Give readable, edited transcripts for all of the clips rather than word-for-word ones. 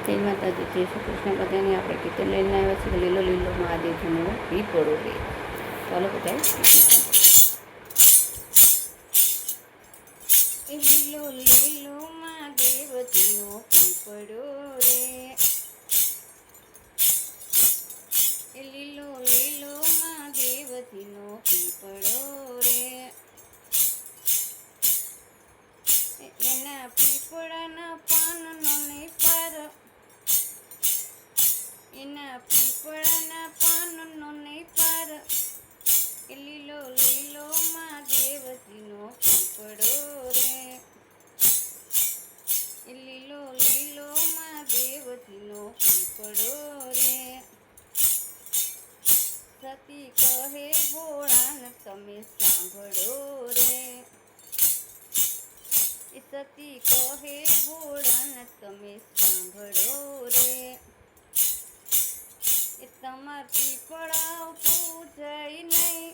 જય માતાજી, જય શ્રી કૃષ્ણ. બધાને આપણે કીર્તન લઈને આવ્યા છીએ લીલો લીલો મહાદેવજીનો પીપળો રે. ચાલો બધા લીલો લીલો મહાદેવજીનો પીપળો રે, લીલો લીલો મહાદેવજીનો પીપળો રે. એના પીપળાના પાનનો નહીં પાર, એના પીપળાના પાનનો નહીં પાર, લીલો લીલો મહાદેવજીનો પીપળો રે, લીલો લીલો મહાદેવજીનો પીપળો રે. સતી કહે ભોળાન તમે સાંભળો રે, સતી કહે ભોળાન તમે સાંભળો રે. તમાર પીપળા પૂજાય નહીં,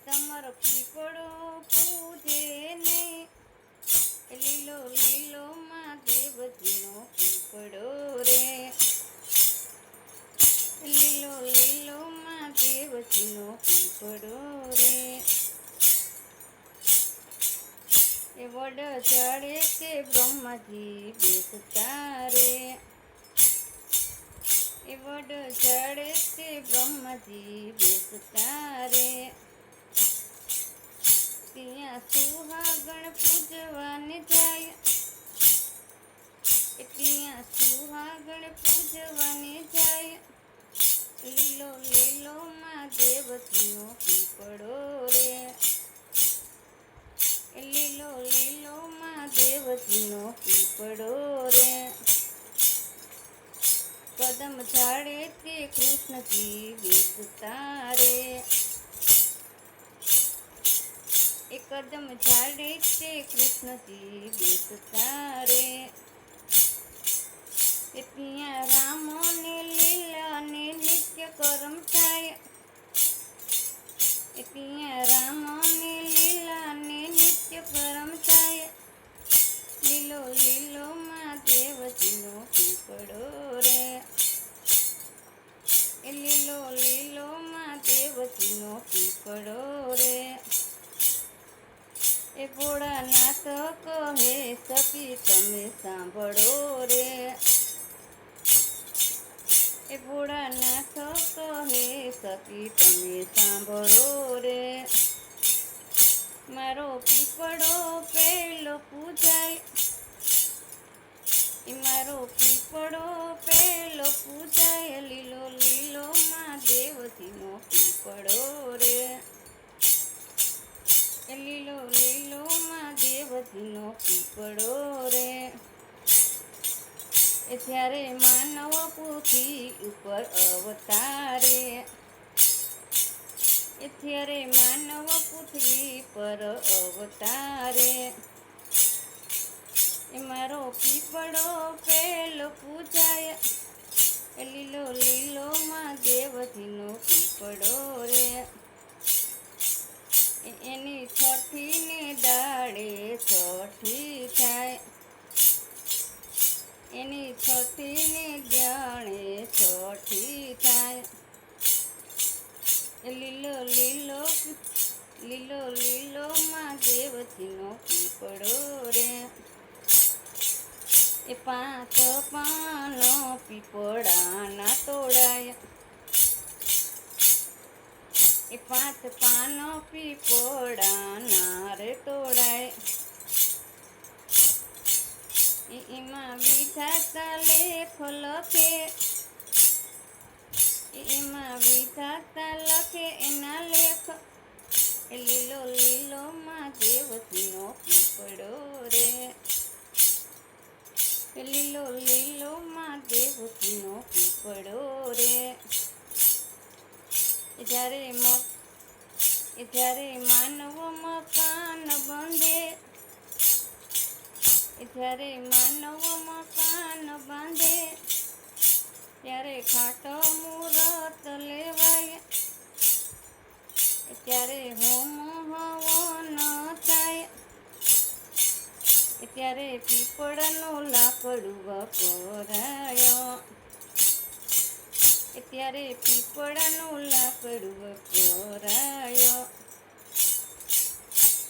તમારો પીપળો પૂજે નહીં, લીલો લીલો મહાદેવજીનો પીપળો રે, લીલો લીલો મહાદેવજીનો પીપળો રે. એ વડ ઝાડે તે બ્રહ્માજી બેસતા રે, એ વડ ઝાડે તે બ્રહ્માજી બેસતા રે. ત્યાં સુહાગણ પૂજવાને જાય, ત્યાં સુહાગણ પૂજવાને જાય, લીલો લીલો મહાદેવજીનો પીપળો રે, લીલો લીલો મહાદેવજીનો પીપળો રે. કદમ ઝાડે તે કૃષ્ણજી બેસતા રે, એ કદમ ઝાડે તે કૃષ્ણજી બેસતા રે. ત્યાં રામને લીલાને નિત્ય કર્મ થાય, ત્યાં રામને લીલાને નિત્ય કર્મ થાય, લીલો લીલો મહાદેવજીનો પીપળો રે, લીલો લીલો મહાદેવજીનો પીપળો રે. એ ભોળાનાથ કહે સતી તમે સાંભળો રે, એ ભોળાનાથ કહે સતી તમે સાંભળો રે. મારો પીપળો પહેલો પૂજાય, એ મારો પીપળો પહેલો પૂજાય, લીલો લીલો મહાદેવજીનો પીપળો રે, લીલો લીલો મહાદેવજીનો પીપળો રે. એ જ્યારે માનવ પૃથ્વી ઉપર અવતારે, એ ત્યારે માનવ પૃથ્વી પર અવતારે, એ મારો પીપળો પહેલો પૂજાય, લીલો લીલો મહાદેવજીનો પીપળો રે. એની છઠ્ઠીને દાડે છઠ્ઠી થાય, એની છઠ્ઠીને જાણે છઠ્ઠી થાય, લીલો લીલો લીલો લીલો મહાદેવજીનો પીપળો રે. એ પાંચ પાનો પીપળાના તોડાય, એ પાંચ પાનો પીપળાના રે તોડાય, એમાં વિધાતા લેખ લખે, એમાં વિધાતા લખે એના લેખ, લીલો લીલો મહાદેવજીનો પીપળો રે, લીલો લીલો મહાદેવજીનો પીપળો રે. જ્યારે માનવ મકાન બાંધે, જ્યારે માનવ મકાન બાંધે, ત્યારે ખાટો મુહૂર્ત લેવાય, ત્યારે હોમ હવન થાય, ત્યારે પીપળનો લાકડું વપરાયો, ત્યારે પીપળનો લાકડું વપરાયો.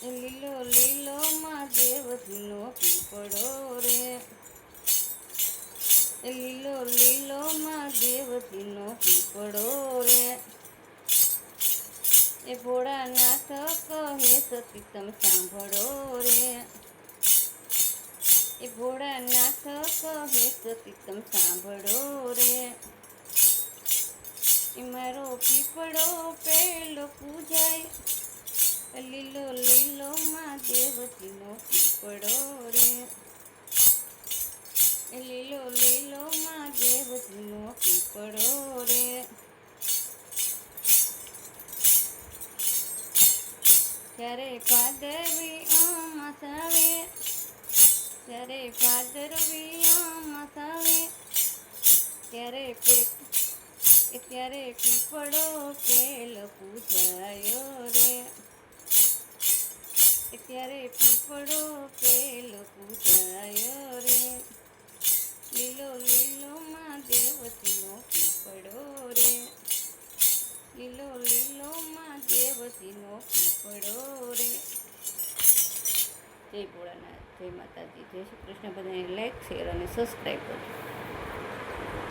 લીલો લીલો મહાદેવજીનો પીપળો રે, લીલો લીલો મહાદેવજીનો પીપળો રે. એ ભોળાનાથ કહે સતી તમે સાંભળો રે, એ ભોળાનાથ કહે સતી તમે સાંભળો રે. એ મારો પીપળો પેલો પૂજાય, લીલો લીલો મહાદેવજીનો પીપળો રે, લીલો લીલો મહાદેવજીનો પીપળો રે. ત્યારે ભાદરવી અમાસ આવે, ત્યારે ભાદરવી અમાસ આવે, ત્યારે ત્યારે પીપળો પેલો પૂજાયો રે, ત્યારે પીપળો પેલો પૂજાયો રે. લીલો લીલો મહાદેવજીનો પીપળો રે, લીલો લીલો મહાદેવજીનો પીપળો રે. જય ભોળાનાથ, જય માતાજી, જય શ્રી કૃષ્ણ. બધાને લાઈક, શેર અને સબસ્ક્રાઈબ કરજો.